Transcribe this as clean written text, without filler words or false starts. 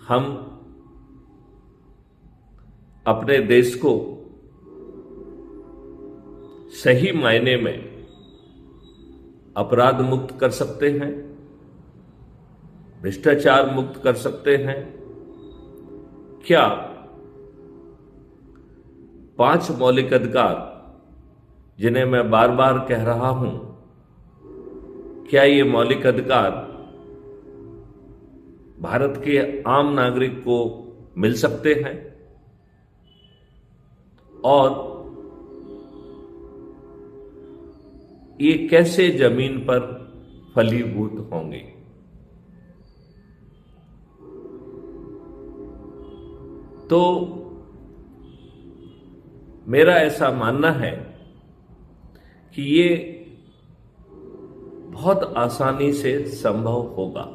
हम अपने देश को सही मायने में अपराध मुक्त कर सकते हैं, भ्रष्टाचार मुक्त कर सकते हैं। क्या 5 मौलिक अधिकार जिन्हें मैं बार बार कह रहा हूं, क्या ये मौलिक अधिकार भारत के आम नागरिक को मिल सकते हैं और ये कैसे जमीन पर फलीभूत होंगे? तो मेरा ऐसा मानना है कि ये बहुत आसानी से संभव होगा।